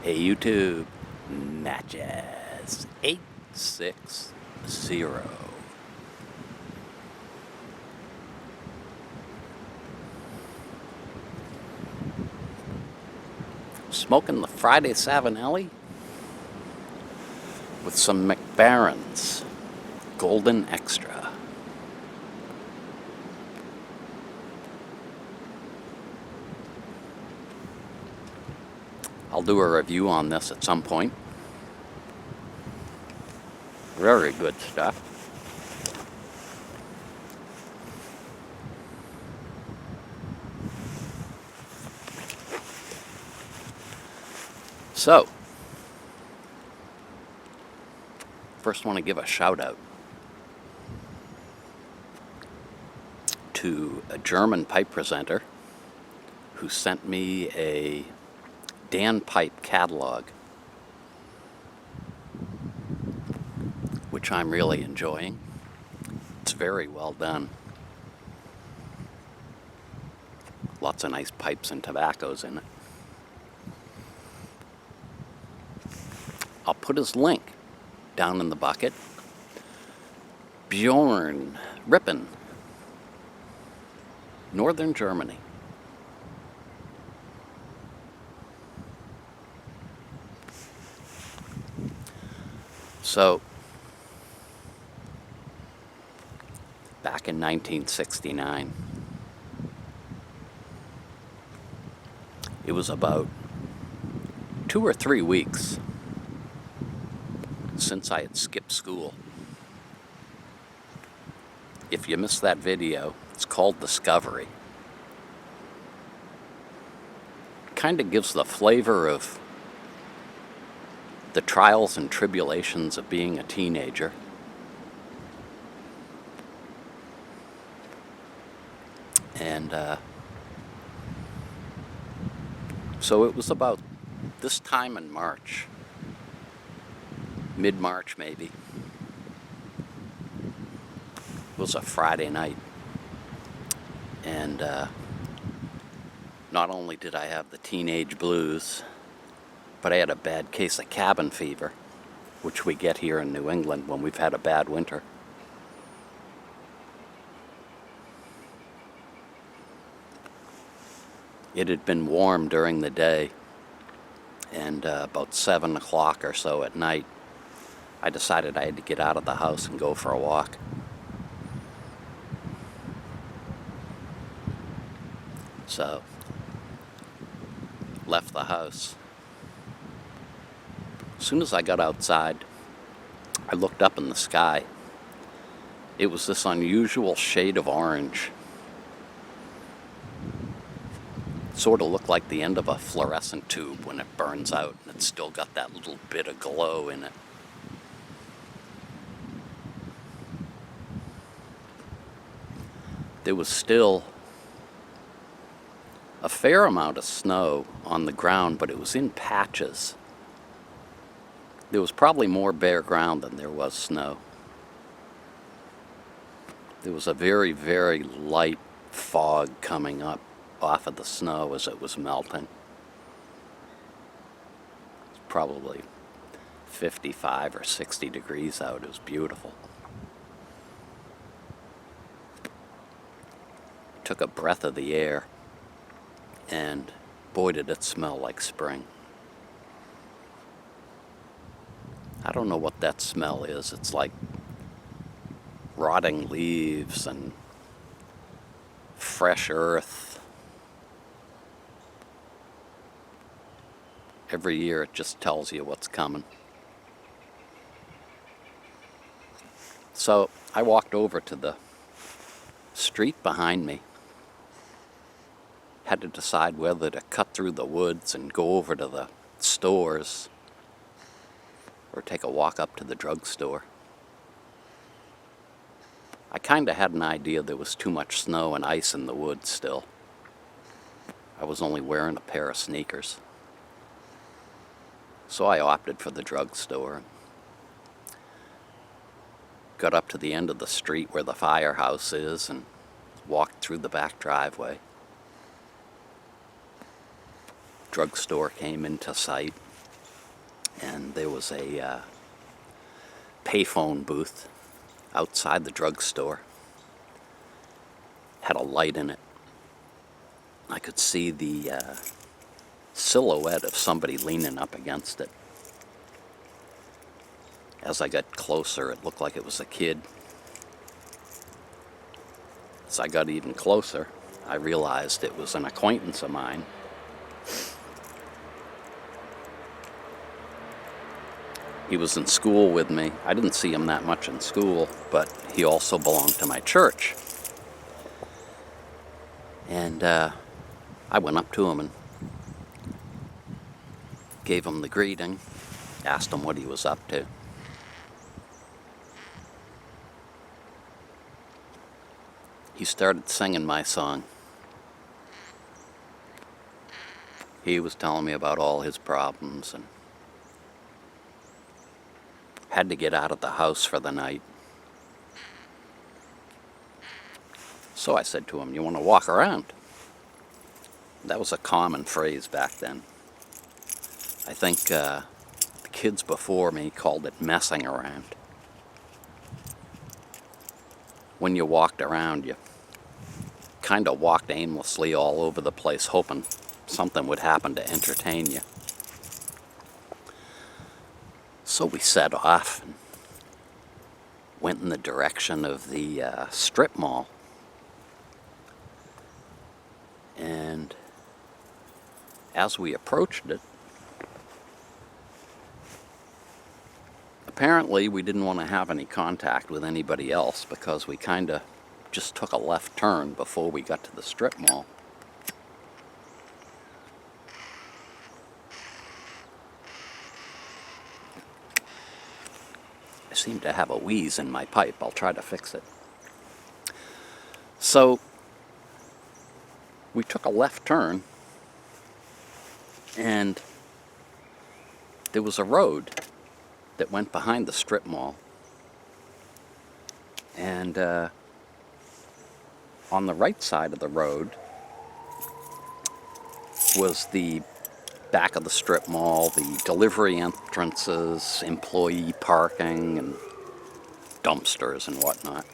Hey YouTube, Matches 860. Smoking the Friday Savinelli with some McBaron's Golden Extra. I'll do a review on this at some point. Very good stuff. So, first want to give a shout out to a German pipe presenter who sent me a Dan Pipe catalog, which I'm really enjoying. It's very well done. Lots of nice pipes and tobaccos in it. I'll put his link down in the bucket. Bjorn Rippen, Northern Germany. So, back in 1969, it was about 2 or 3 weeks since I had skipped school. If you missed that video, it's called Discovery. Kind of gives the flavor of the trials and tribulations of being a teenager. And so it was about this time in March, mid-March maybe. It was a Friday night, and not only did I have the teenage blues, but I had a bad case of cabin fever, which we get here in New England when we've had a bad winter. It had been warm during the day, and about 7 o'clock or so at night, I decided I had to get out of the house and go for a walk. So, left the house. As soon as I got outside, I looked up in the sky. It was this unusual shade of orange. It sort of looked like the end of a fluorescent tube when it burns out, and it's still got that little bit of glow in it. There was still a fair amount of snow on the ground, but it was in patches. There was probably more bare ground than there was snow. There was a very, very light fog coming up off of the snow as it was melting. It was probably 55 or 60 degrees out. It was beautiful. Took a breath of the air, and boy did it smell like spring. I don't know what that smell is. It's like rotting leaves and fresh earth. Every year it just tells you what's coming. So I walked over to the street behind me. Had to decide whether to cut through the woods and go over to the stores or take a walk up to the drugstore. I kind of had an idea there was too much snow and ice in the woods still. I was only wearing a pair of sneakers. So I opted for the drugstore. Got up to the end of the street where the firehouse is and walked through the back driveway. Drugstore came into sight. and there was a payphone booth outside the drugstore. Had a light in it. I could see the silhouette of somebody leaning up against it. As I got closer, it looked like it was a kid. As I got even closer, I realized it was an acquaintance of mine. He was in school with me. I didn't see him that much in school, but he also belonged to my church. And I went up to him and gave him the greeting, asked him what he was up to. He started singing my song. He was telling me about all his problems and had to get out of the house for the night. So I said to him, "You want to walk around?" That was a common phrase back then. I think the kids before me called it messing around. When you walked around, you kind of walked aimlessly all over the place, hoping something would happen to entertain you. So we set off and went in the direction of the strip mall. And as we approached it, apparently we didn't want to have any contact with anybody else because we kind of just took a left turn before we got to the strip mall. I seem to have a wheeze in my pipe. I'll try to fix it. So we took a left turn, and there was a road that went behind the strip mall. And on the right side of the road was the back of the strip mall, the delivery entrances, employee parking, and dumpsters and whatnot.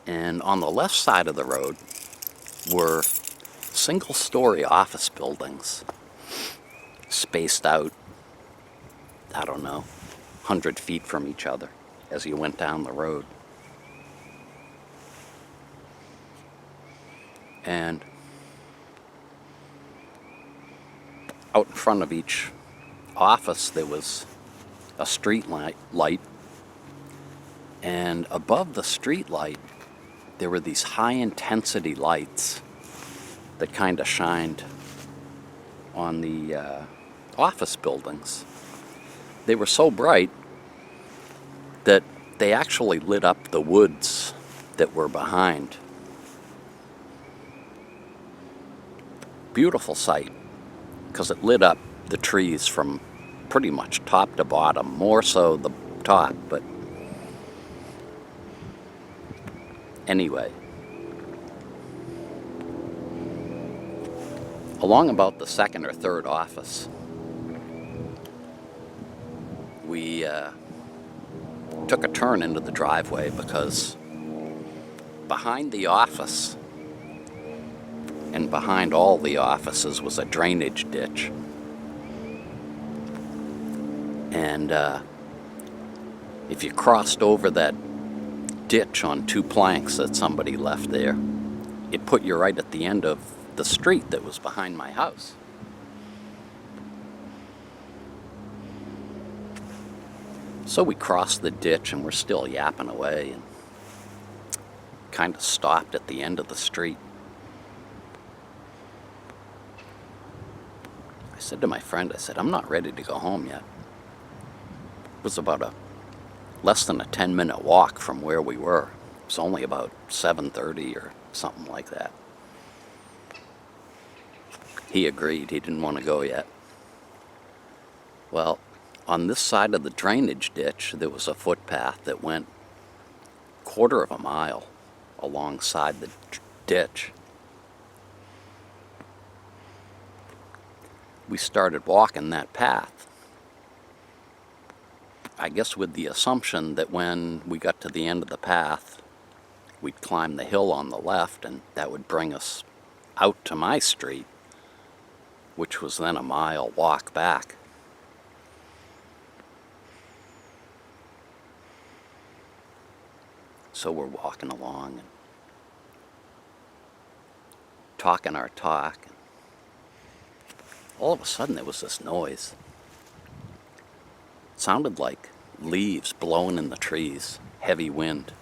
And on the left side of the road were single-story office buildings spaced out, I don't know, 100 feet from each other as you went down the road. And out in front of each office there was a street light, and above the street light there were these high-intensity lights that kind of shined on the office buildings. They were so bright that they actually lit up the woods that were behind. Beautiful sight, because it lit up the trees from pretty much top to bottom, more so the top, but anyway. Along about the second or third office, we took a turn into the driveway because behind the office and behind all the offices was a drainage ditch. And if you crossed over that ditch on two planks that somebody left there, it put you right at the end of the street that was behind my house. So we crossed the ditch and we're still yapping away and kind of stopped at the end of the street. I said to my friend, I said, "I'm not ready to go home yet." It was about less than a 10-minute walk from where we were. It was only about 7:30 or something like that. He agreed. He didn't want to go yet. Well, on this side of the drainage ditch, there was a footpath that went a quarter of a mile alongside the ditch. we started walking that path. I guess with the assumption that when we got to the end of the path, we'd climb the hill on the left and that would bring us out to my street, which was then a mile walk back. So we're walking along and talking our talk. And all of a sudden there was this noise. It sounded like leaves blowing in the trees, heavy wind.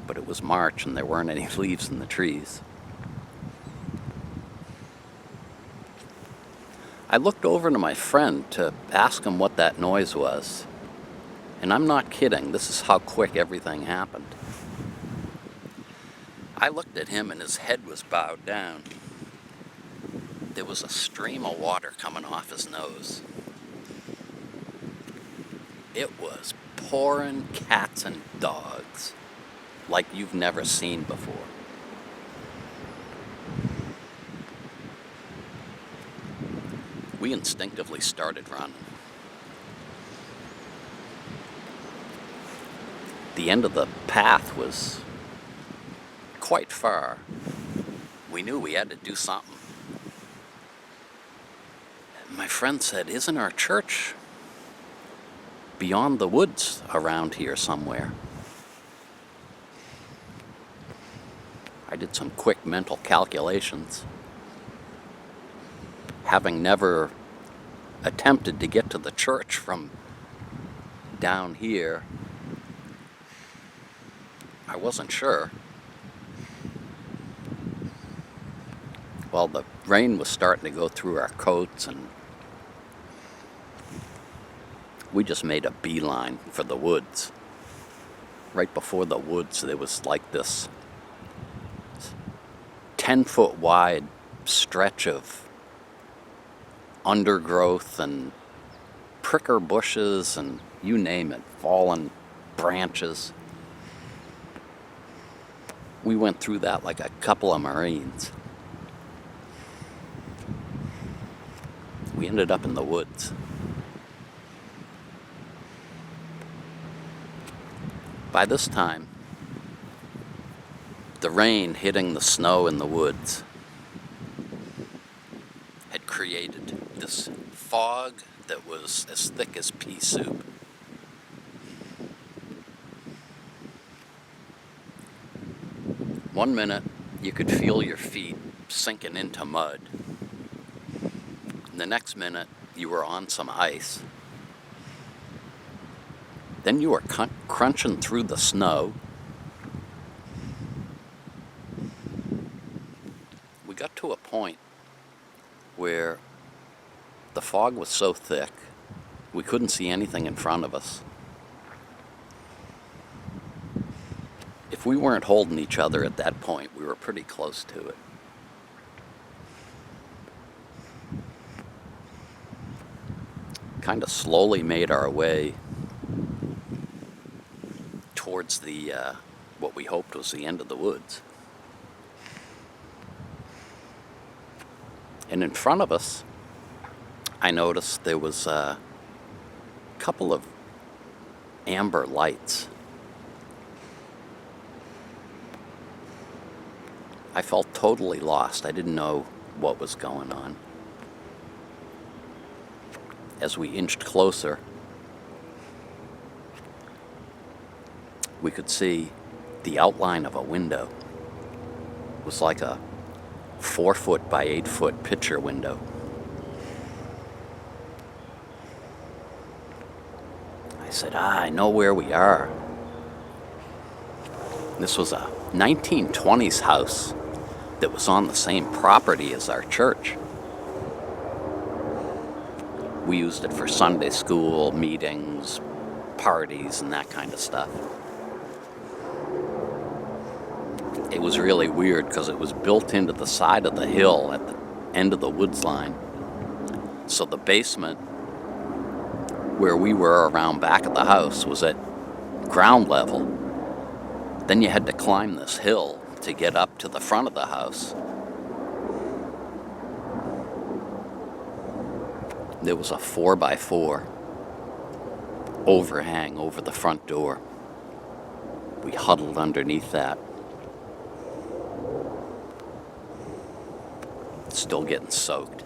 But it was March and there weren't any leaves in the trees. I looked over to my friend to ask him what that noise was. And I'm not kidding, this is how quick everything happened. I looked at him and his head was bowed down. There was a stream of water coming off his nose. It was pouring cats and dogs like you've never seen before. We instinctively started running. The end of the path was quite far. We knew we had to do something. My friend said, "Isn't our church beyond the woods around here somewhere?" I did some quick mental calculations. Having never attempted to get to the church from down here, I wasn't sure. Well, the rain was starting to go through our coats and we just made a beeline for the woods. Right before the woods, there was like this 10-foot wide stretch of undergrowth and pricker bushes and you name it, fallen branches. We went through that like a couple of Marines. We ended up in the woods. By this time, the rain hitting the snow in the woods had created this fog that was as thick as pea soup. One minute, you could feel your feet sinking into mud. And the next minute, you were on some ice. Then you were crunching through the snow. We got to a point where the fog was so thick, we couldn't see anything in front of us. If we weren't holding each other at that point, we were pretty close to it. Kind of slowly made our way towards the what we hoped was the end of the woods. And in front of us, I noticed there was a couple of amber lights. I felt totally lost. I didn't know what was going on. As we inched closer, we could see the outline of a window. It was like a 4-foot by 8-foot picture window. I said, I know where we are. This was a 1920s house that was on the same property as our church. We used it for Sunday school, meetings, parties, and that kind of stuff. It was really weird because it was built into the side of the hill at the end of the woods line. So the basement where we were around back of the house was at ground level. Then you had to climb this hill to get up to the front of the house. There was a 4x4 overhang over the front door. We huddled underneath that. Still getting soaked.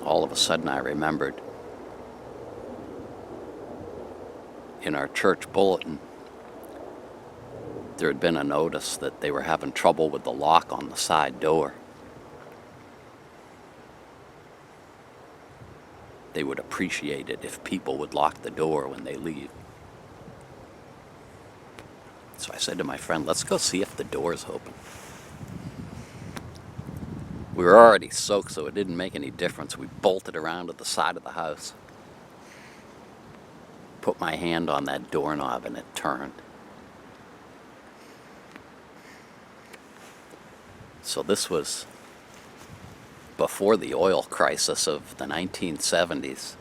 All of a sudden I remembered in our church bulletin there had been a notice that they were having trouble with the lock on the side door. They would appreciate it if people would lock the door when they leave. So I said to my friend, let's go see if the door's open. We were already soaked, so it didn't make any difference. We bolted around to the side of the house, put my hand on that doorknob, and it turned. So this was before the oil crisis of the 1970s.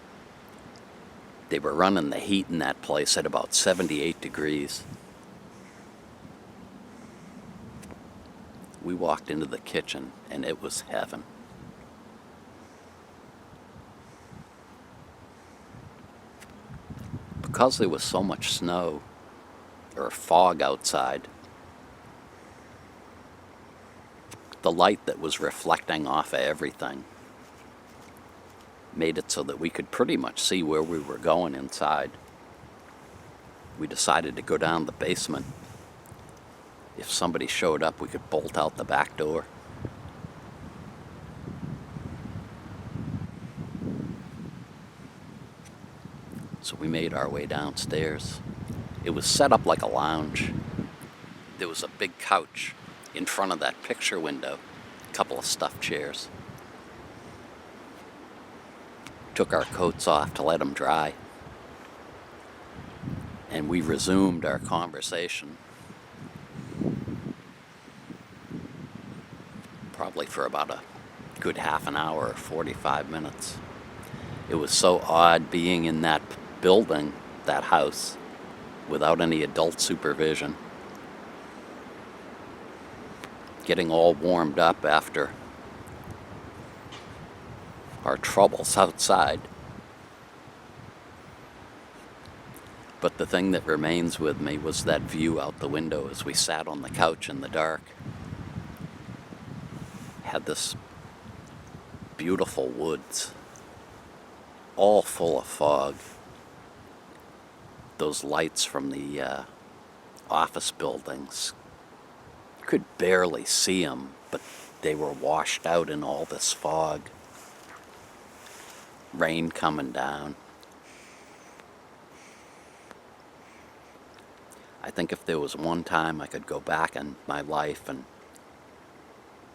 They were running the heat in that place at about 78 degrees. We walked into the kitchen and it was heaven. Because there was so much snow or fog outside, the light that was reflecting off of everything made it so that we could pretty much see where we were going inside. We decided to go down the basement. If somebody showed up, we could bolt out the back door. So we made our way downstairs. It was set up like a lounge. There was a big couch in front of that picture window, a couple of stuffed chairs. Took our coats off to let them dry. And we resumed our conversation. Probably for about a good half an hour or 45 minutes. It was so odd being in that building, that house, without any adult supervision. Getting all warmed up after our troubles outside. But the thing that remains with me was that view out the window as we sat on the couch in the dark. Had this beautiful woods, all full of fog. Those lights from the office buildings, could barely see them, but they were washed out in all this fog. Rain coming down. I think if there was one time I could go back in my life and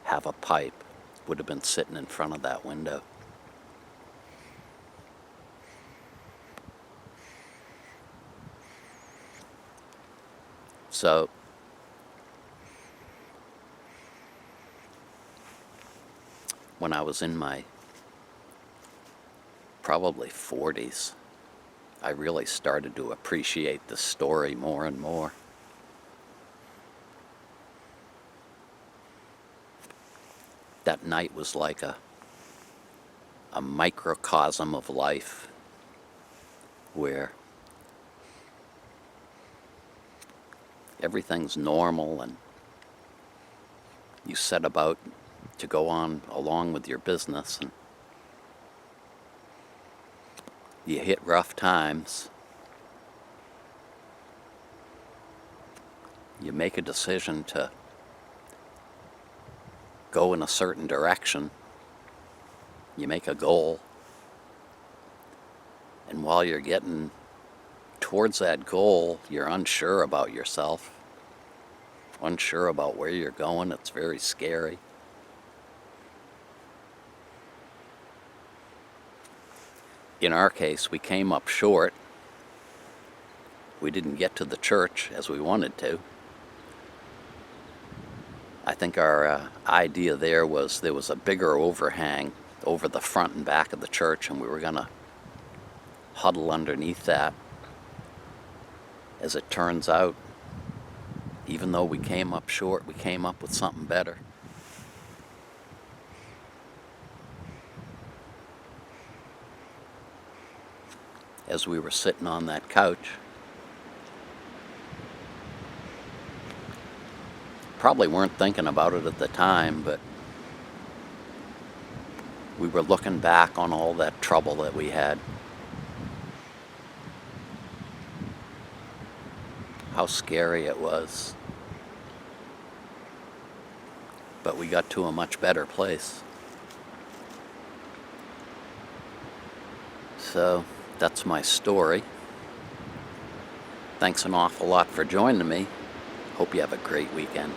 have a pipe, would have been sitting in front of that window. So when I was in my probably 40s, I really started to appreciate the story more and more. That night was like a microcosm of life where everything's normal and you set about to go on along with your business, and you hit rough times. You make a decision to go in a certain direction. You make a goal. And while you're getting towards that goal, you're unsure about yourself, unsure about where you're going. It's very scary. In our case, we came up short. We didn't get to the church as we wanted to. I think our idea there was a bigger overhang over the front and back of the church, and we were going to huddle underneath that. As it turns out, even though we came up short, we came up with something better. as we were sitting on that couch. Probably weren't thinking about it at the time, but we were looking back on all that trouble that we had. How scary it was. But we got to a much better place. So that's my story. Thanks an awful lot for joining me. Hope you have a great weekend.